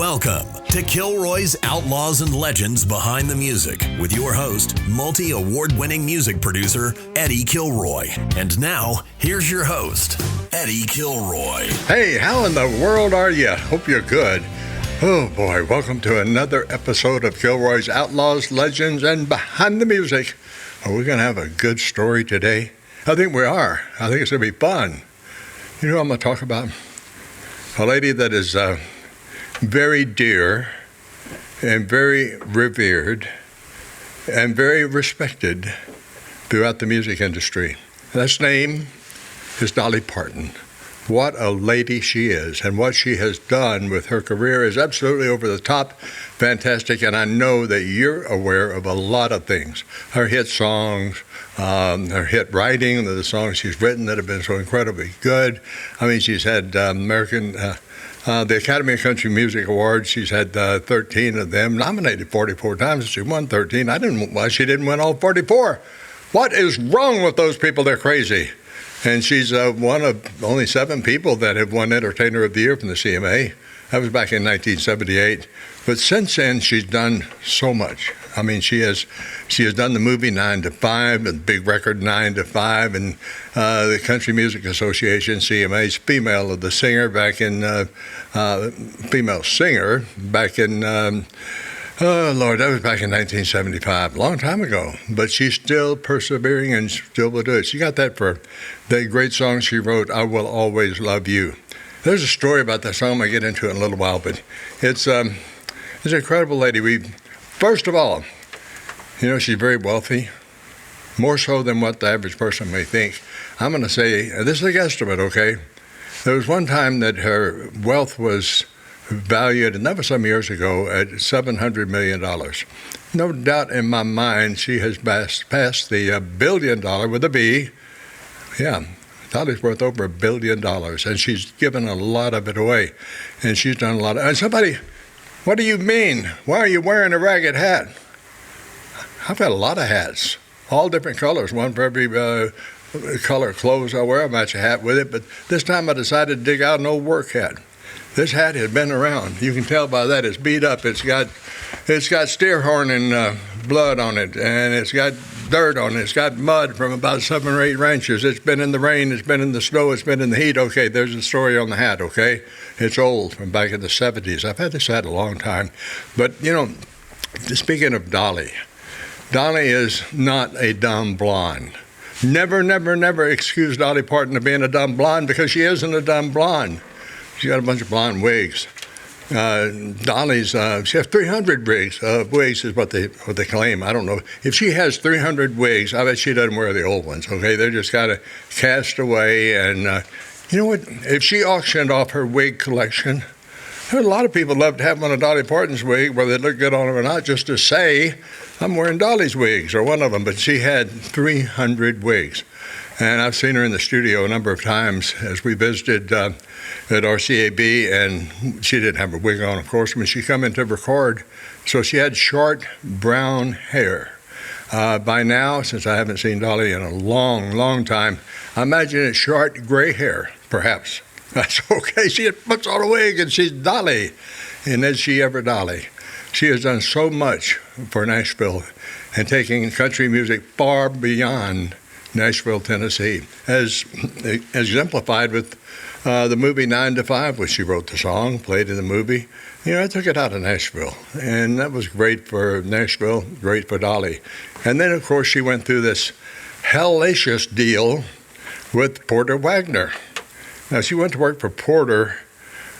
Welcome to Kilroy's Outlaws and Legends Behind the Music with your host, multi-award-winning music producer, Eddie Kilroy. And now, here's your host, Eddie Kilroy. Hey, how in the world are you? Hope you're good. Oh boy, welcome to another episode of Kilroy's Outlaws, Legends, and Behind the Music. Are we going to have a good story today? I think we are. I think it's going to be fun. You know what I'm going to talk about? A lady that is very dear and very revered and very respected throughout the music industry. That name is Dolly Parton. What a lady she is, and what she has done with her career is absolutely over the top, fantastic, and I know that you're aware of a lot of things. Her hit songs, her hit writing, the songs she's written that have been so incredibly good. I mean, she's had the Academy of Country Music Awards. She's had 13 of them, nominated 44 times. She won 13. She didn't win all 44. What is wrong with those people? They're crazy. And she's one of only 7 people that have won Entertainer of the Year from the CMA. That was back in 1978. But since then, she's done so much. I mean, she has done the movie 9 to 5, the big record 9 to 5, and the Country Music Association, CMA's Female of the Singer back in, Female Singer back in, oh, Lord, that was back in 1975, a long time ago. But she's still persevering and still will do it. She got that for the great song she wrote, I Will Always Love You. There's a story about that song. I'm going to get into it in a little while, but it's an incredible lady. First of all, you know, she's very wealthy, more so than what the average person may think. I'm going to say, this is a guesstimate, okay? There was one time that her wealth was valued, and that was some years ago, at $700 million. No doubt in my mind she has passed the $1 billion with a B. Yeah, Dolly's worth over $1 billion, and she's given a lot of it away. And she's done a lot of, and somebody, what do you mean? Why are you wearing a ragged hat? I've got a lot of hats, all different colors, one for every color of clothes I wear. I match a hat with it, but this time I decided to dig out an old work hat. This hat has been around. You can tell by that it's beat up. It's got steer horn and blood on it, and it's got dirt on it. It's got mud from about 7 or 8 ranches. It's been in the rain. It's been in the snow. It's been in the heat. Okay, there's a story on the hat, okay? It's old, from back in the 70s. I've had this hat a long time. But, you know, speaking of Dolly, Dolly is not a dumb blonde. Never, never, never excuse Dolly Parton of being a dumb blonde, because she isn't a dumb blonde. She's got a bunch of blonde wigs. Dolly's, she has 300 wigs. Wigs is what they claim. I don't know. If she has 300 wigs, I bet she doesn't wear the old ones, okay? They're just kind of cast away. And you know what? If she auctioned off her wig collection, there are a lot of people love to have one of Dolly Parton's wigs, whether they look good on them or not, just to say, I'm wearing Dolly's wigs, or one of them. But she had 300 wigs. And I've seen her in the studio a number of times as we visited at RCAB, and she didn't have a wig on, of course, when she come in to record. So she had short brown hair. By now, since I haven't seen Dolly in a long, long time, I imagine it's short gray hair, perhaps. That's okay. She puts on a wig and she's Dolly. And is she ever Dolly? She has done so much for Nashville and taking country music far beyond Nashville, Tennessee, as exemplified with the movie 9 to 5, which she wrote the song, played in the movie. You know, I took it out of Nashville, and that was great for Nashville, great for Dolly. And then, of course, she went through this hellacious deal with Porter Wagner. Now, she went to work for Porter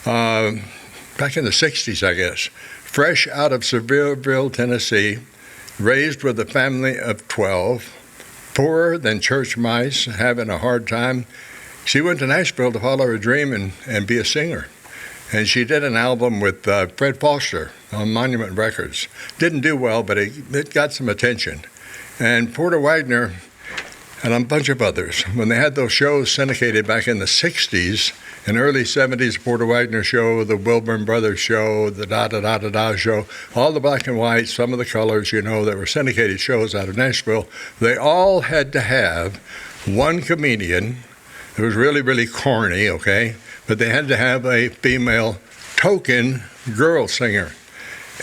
back in the 60s, I guess, fresh out of Sevierville, Tennessee, raised with a family of 12, poorer than church mice, having a hard time. She went to Nashville to follow her dream and be a singer. And she did an album with Fred Foster on Monument Records. Didn't do well, but it got some attention. And Porter Wagner and a bunch of others, when they had those shows syndicated back in the 60s and early 70s, Porter Wagner show, the Wilburn Brothers show, the da-da-da-da-da show, all the black and white, some of the colors, you know, that were syndicated shows out of Nashville, they all had to have one comedian. It was really, really corny, okay? But they had to have a female token girl singer.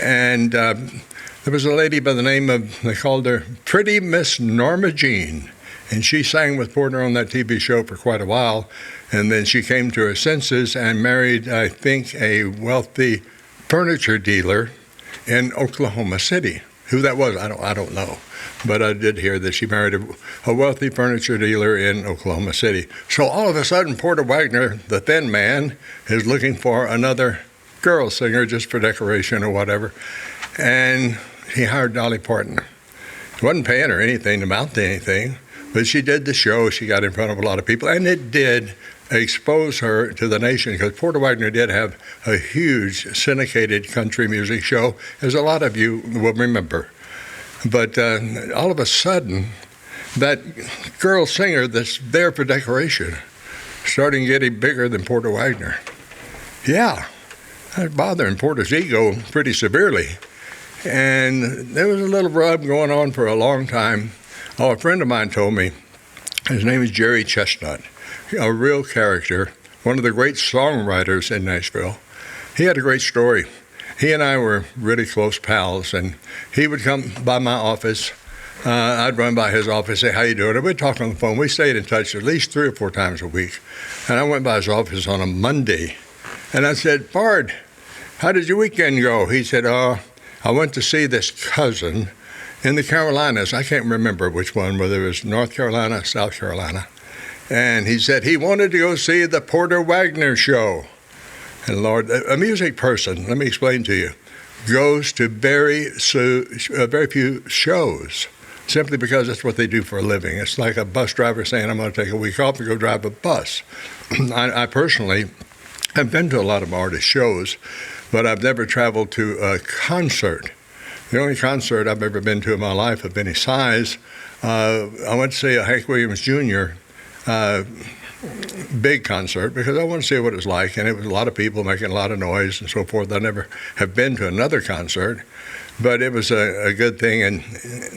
And there was a lady by the name of, they called her Pretty Miss Norma Jean. And she sang with Porter on that TV show for quite a while. And then she came to her senses and married, I think, a wealthy furniture dealer in Oklahoma City. Who that was, I don't know. But I did hear that she married a wealthy furniture dealer in Oklahoma City. So all of a sudden, Porter Wagner, the thin man, is looking for another girl singer just for decoration or whatever. And he hired Dolly Parton. He wasn't paying her anything to amount to anything, but she did the show. She got in front of a lot of people, and it did expose her to the nation, because Porter Wagner did have a huge syndicated country music show, as a lot of you will remember. But all of a sudden, that girl singer that's there for decoration started getting bigger than Porter Wagner. Yeah, that bothering Porter's ego pretty severely. And there was a little rub going on for a long time. Oh, a friend of mine told me, his name is Jerry Chestnut, a real character, one of the great songwriters in Nashville. He had a great story. He and I were really close pals, and he would come by my office. I'd run by his office, say, how you doing? And we'd talk on the phone. We stayed in touch at least 3 or 4 times a week. And I went by his office on a Monday, and I said, Bard, how did your weekend go? He said, I went to see this cousin in the Carolinas. I can't remember which one, whether it was North Carolina, South Carolina. And he said he wanted to go see the Porter Wagner show. And Lord, a music person, let me explain to you, goes to very few shows simply because that's what they do for a living. It's like a bus driver saying, I'm going to take a week off and go drive a bus. I personally have been to a lot of artist shows, but I've never traveled to a concert. The only concert I've ever been to in my life of any size, I went to see a Hank Williams Jr. Big concert because I wanted to see what it was like, and it was a lot of people making a lot of noise and so forth. I never have been to another concert, but it was a good thing. And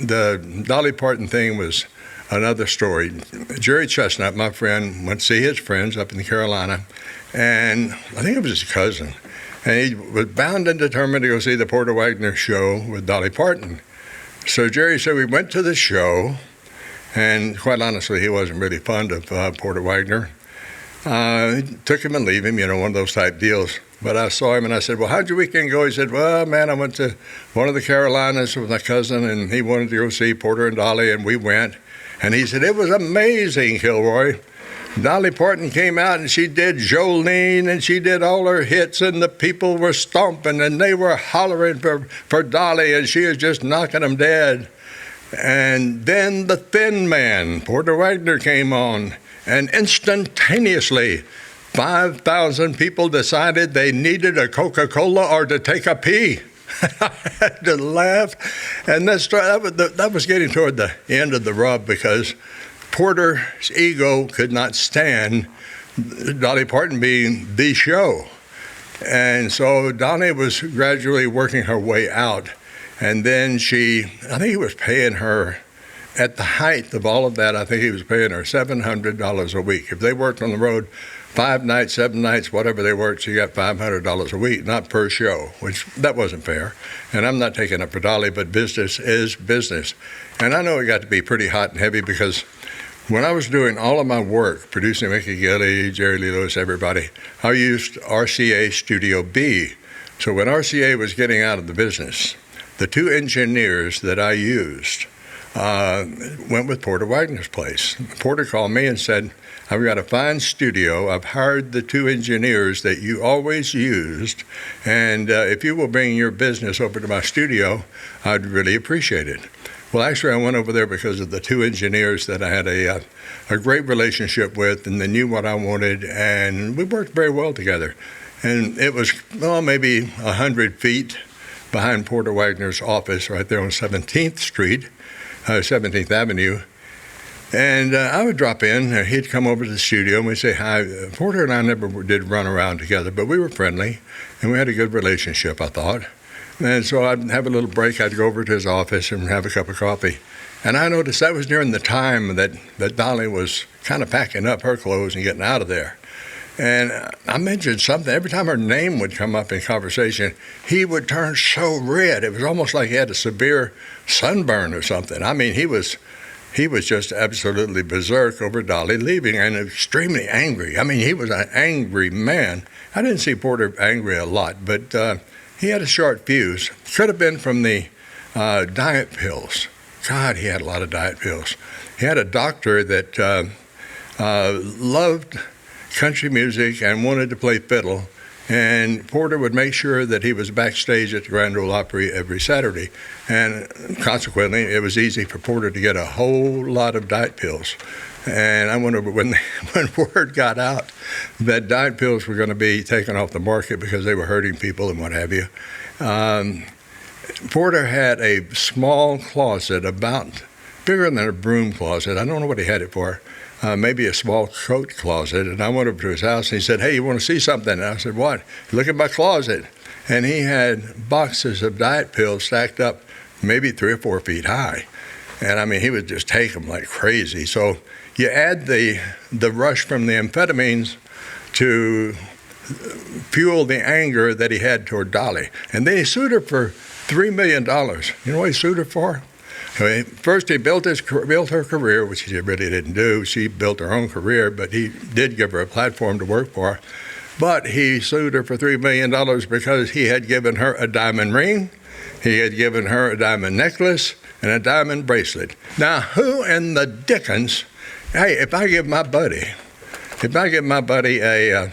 the Dolly Parton thing was another story. Jerry Chestnut, my friend, went to see his friends up in the Carolina, and I think it was his cousin, and he was bound and determined to go see the Porter Wagner show with Dolly Parton. So Jerry said we went to the show. And quite honestly, he wasn't really fond of Porter Wagner. Took him and leave him, one of those type deals. But I saw him and I said, well, how'd your weekend go? He said, well, man, I went to one of the Carolinas with my cousin, and he wanted to go see Porter and Dolly, and we went. And he said, it was amazing, Kilroy. Dolly Parton came out and she did Jolene and she did all her hits, and the people were stomping and they were hollering for Dolly, and she was just knocking them dead. And then the thin man, Porter Wagner, came on, and instantaneously 5,000 people decided they needed a Coca-Cola or to take a pee. I had to laugh, and that was getting toward the end of the rub, because Porter's ego could not stand Dolly Parton being the show. And so Dolly was gradually working her way out. And then I think he was paying her, at the height of all of that, I think he was paying her $700 a week. If they worked on the road 5 nights, 7 nights, whatever they worked, she got $500 a week, not per show, which that wasn't fair. And I'm not taking up for Dolly, but business is business. And I know it got to be pretty hot and heavy, because when I was doing all of my work, producing Mickey Gilley, Jerry Lee Lewis, everybody, I used RCA Studio B. So when RCA was getting out of the business, the 2 engineers that I used went with Porter Wagner's place. Porter called me and said, I've got a fine studio. I've hired the 2 engineers that you always used, and if you will bring your business over to my studio, I'd really appreciate it. Well, actually, I went over there because of the 2 engineers that I had a great relationship with, and they knew what I wanted, and we worked very well together. And it was, maybe 100 feet behind Porter Wagner's office right there on 17th Street, 17th Avenue. And I would drop in, he'd come over to the studio, and we'd say hi. Porter and I never did run around together, but we were friendly, and we had a good relationship, I thought. And so I'd have a little break, I'd go over to his office and have a cup of coffee. And I noticed that was during the time that Dolly was kind of packing up her clothes and getting out of there. And I mentioned something. Every time her name would come up in conversation, he would turn so red. It was almost like he had a severe sunburn or something. I mean, he was just absolutely berserk over Dolly leaving and extremely angry. I mean, he was an angry man. I didn't see Porter angry a lot, but he had a short fuse. Could have been from the diet pills. God, he had a lot of diet pills. He had a doctor that loved country music and wanted to play fiddle, and Porter would make sure that he was backstage at the Grand Ole Opry every Saturday, and consequently it was easy for Porter to get a whole lot of diet pills. And I wonder when word got out that diet pills were going to be taken off the market because they were hurting people and what have you, Porter had a small closet about bigger than a broom closet. I don't know what he had it for. Maybe a small coat closet, and I went over to his house, and he said, "Hey, you want to see something?" And I said, "What?" "Look at my closet." And he had boxes of diet pills stacked up maybe 3 or 4 feet high. And I mean, he would just take them like crazy. So you add the rush from the amphetamines to fuel the anger that he had toward Dolly. And then he sued her for $3 million. You know what he sued her for? First, he built her career, which he really didn't do. She built her own career, but he did give her a platform to work for. But he sued her for $3 million because he had given her a diamond ring, he had given her a diamond necklace, and a diamond bracelet. Now, who in the dickens, hey, if I give my buddy a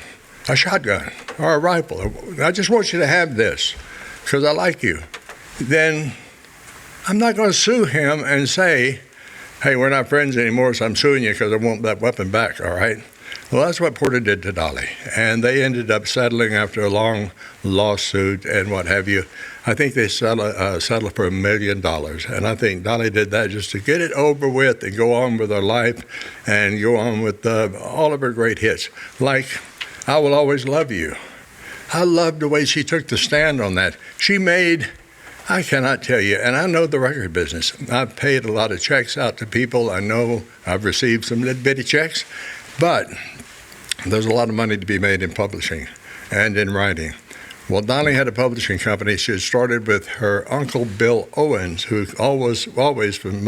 shotgun or a rifle, I just want you to have this because I like you, then I'm not going to sue him and say, "Hey, we're not friends anymore, so I'm suing you because I want that weapon back," all right? Well, that's what Porter did to Dolly, and they ended up settling after a long lawsuit and what have you. I think they settled for $1 million, and I think Dolly did that just to get it over with and go on with her life and go on with all of her great hits, like "I Will Always Love You." I loved the way she took the stand on that. She made, I cannot tell you, and I know the record business. I've paid a lot of checks out to people. I know I've received some little bitty checks, but there's a lot of money to be made in publishing and in writing. Well, Dolly had a publishing company. She had started with her uncle Bill Owens, who always from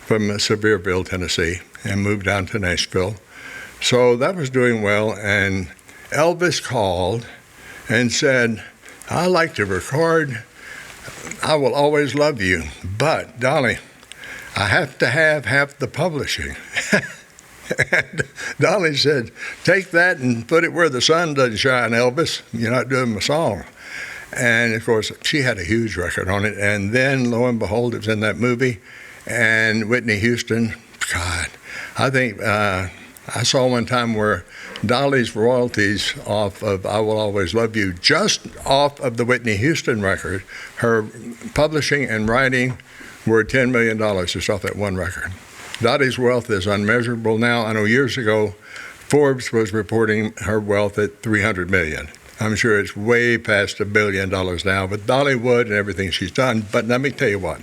Sevierville, Tennessee, and moved down to Nashville. So that was doing well, and Elvis called and said, "I'd like to record I Will Always Love You, but Dolly, I have to have half the publishing." And Dolly said, "Take that and put it where the sun doesn't shine, Elvis. You're not doing my song." And of course, she had a huge record on it. And then, lo and behold, it was in that movie. And Whitney Houston, God, I think I saw one time where Dolly's royalties off of "I Will Always Love You," just off of the Whitney Houston record, her publishing and writing were $10 million just off that one record. Dolly's wealth is unmeasurable now. I know years ago, Forbes was reporting her wealth at $300 million. I'm sure it's way past $1 billion now with Dollywood and everything she's done. But let me tell you what,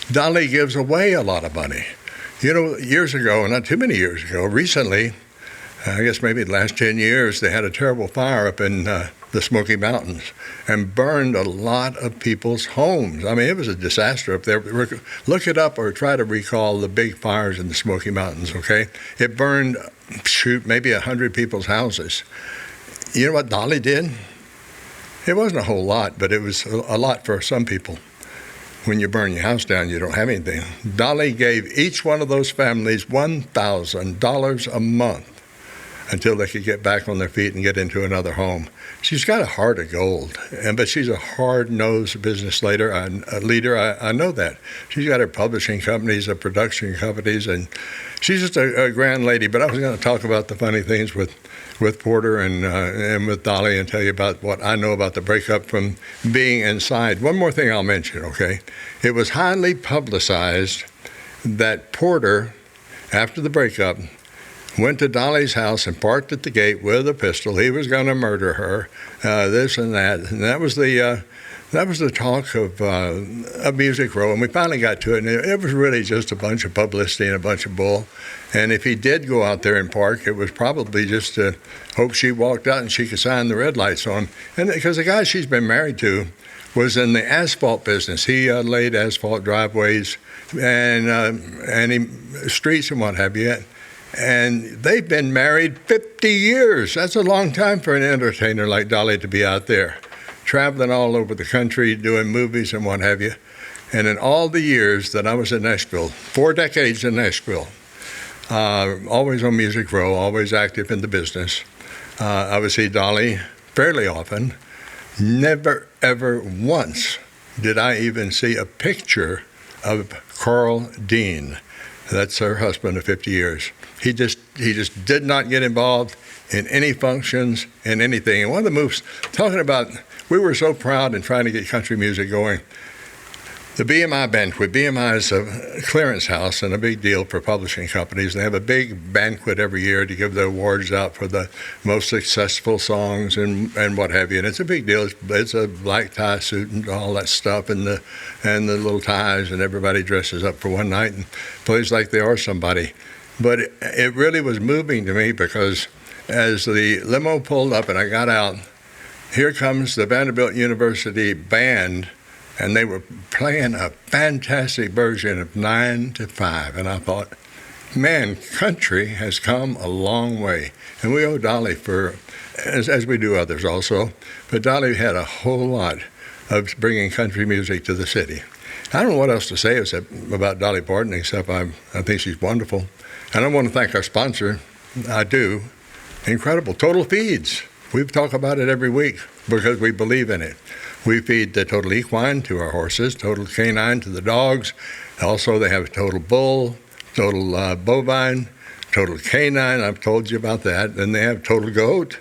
Dolly gives away a lot of money. You know, years ago, not too many years ago, recently, I guess maybe the last 10 years, they had a terrible fire up in the Smoky Mountains and burned a lot of people's homes. I mean, it was a disaster up there. Look it up or try to recall the big fires in the Smoky Mountains, okay? It burned, maybe 100 people's houses. You know what Dolly did? It wasn't a whole lot, but it was a lot for some people. When you burn your house down, you don't have anything. Dolly gave each one of those families $1,000 a month until they could get back on their feet and get into another home. She's got a heart of gold, but she's a hard-nosed business leader. I know that. She's got her publishing companies, her production companies, and she's just a grand lady. But I was going to talk about the funny things with Porter and with Dolly and tell you about what I know about the breakup from being inside. One more thing I'll mention, okay? It was highly publicized that Porter, after the breakup, went to Dolly's house and parked at the gate with a pistol. He was going to murder her, this and that. And that was the that was the talk of Music Row, and we finally got to it, and it was really just a bunch of publicity and a bunch of bull. And if he did go out there and park, it was probably just to hope she walked out and she could sign the red lights on. And because the guy she's been married to was in the asphalt business. He laid asphalt driveways and streets and what have you. And they've been married 50 years. That's a long time for an entertainer like Dolly to be out there, traveling all over the country, doing movies and what have you. And in all the years that I was in Nashville, 4 decades in Nashville, always on Music Row, always active in the business, I would see Dolly fairly often. Never, ever once did I even see a picture of Carl Dean. That's her husband of 50 years. He just did not get involved in any functions, in anything. And one of the moves, talking about, we were so proud in trying to get country music going. The BMI banquet. BMI is a clearance house and a big deal for publishing companies. They have a big banquet every year to give the awards out for the most successful songs and what have you. And it's a big deal. It's a black tie suit and all that stuff, and the little ties, and everybody dresses up for one night and plays like they are somebody. But it really was moving to me, because as the limo pulled up and I got out, here comes the Vanderbilt University band, and they were playing a fantastic version of 9 to 5. And I thought, man, country has come a long way. And we owe Dolly for, as we do others also, but Dolly had a whole lot of bringing country music to the city. I don't know what else to say about Dolly Parton, except I think she's wonderful. And I want to thank our sponsor. I do. Incredible. Total Feeds. We talk about it every week because we believe in it. We feed the Total Equine to our horses, Total Canine to the dogs. Also, they have Total Bull, Total Bovine, Total Canine. I've told you about that. And they have Total Goat.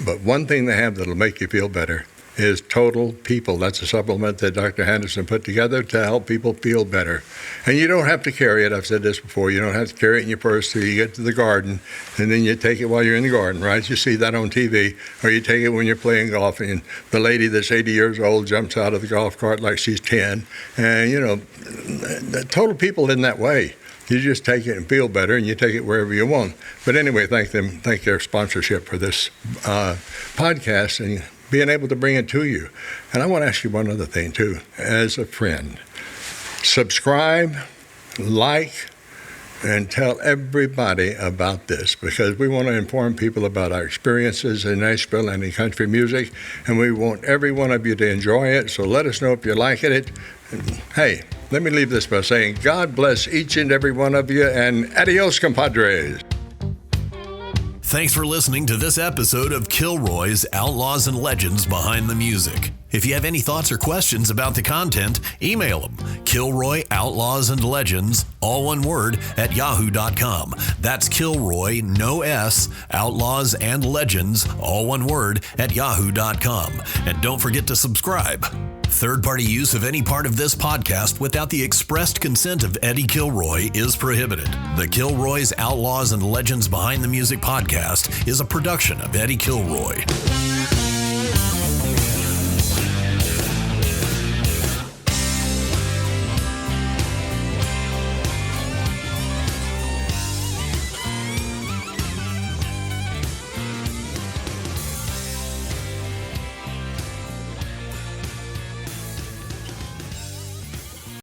But one thing they have that'll make you feel better is Total People. That's a supplement that Dr. Henderson put together to help people feel better. And you don't have to carry it. I've said this before. You don't have to carry it in your purse till you get to the garden, and then you take it while you're in the garden, right? You see that on TV. Or you take it when you're playing golf, and the lady that's 80 years old jumps out of the golf cart like she's 10. And, the Total People in that way. You just take it and feel better, and you take it wherever you want. But anyway, thank their sponsorship for this podcast and being able to bring it to you. And I want to ask you one other thing, too. As a friend, subscribe, like, and tell everybody about this, because we want to inform people about our experiences in Nashville and in country music, and we want every one of you to enjoy it. So let us know if you're liking it. And, hey, let me leave this by saying God bless each and every one of you, and adios, compadres. Thanks for listening to this episode of Kilroy's Outlaws and Legends Behind the Music. If you have any thoughts or questions about the content, email them. Kilroy Outlaws and Legends, all one word, at yahoo.com. That's Kilroy, no S, Outlaws and Legends, all one word, at yahoo.com. And don't forget to subscribe. Third-party use of any part of this podcast without the expressed consent of Eddie Kilroy is prohibited. The Kilroy's Outlaws and Legends Behind the Music podcast is a production of Eddie Kilroy.